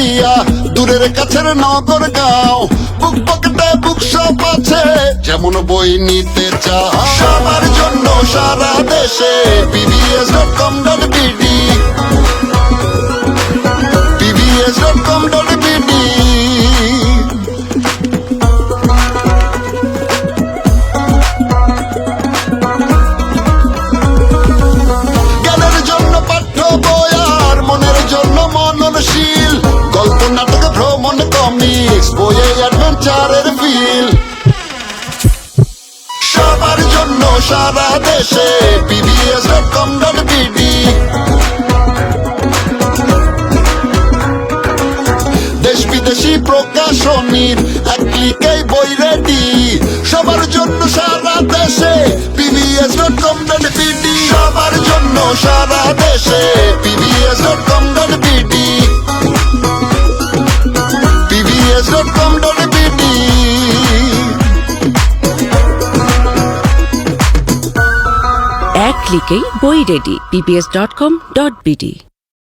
দিয়া দূরের কাছের নগর গাঁও বুক পকেটে বুক শপ আছে যেমন বই নিতে চাও সবার জন্য সারা দেশে pbs.com.bd pbs.com.bd জ্ঞানের জন্য পাঠ্য বই আর মনের জন্য মননশীল গল্প নাটক ভ্রমণ কমিক্স বইয়ে অ্যাডভেঞ্চারের ফিল সবার জন্য সারা দেশে pbs.com.bd দেশ বিদেশি প্রকাশনীর এক ক্লিকেই বই রেডি সবার জন্য সারা দেশে pbs.com.bd সবার জন্য সারা দেশে pbs.com.bd pbs.com.bd এক ক্লিকেই বই রেডি pbs.com.bd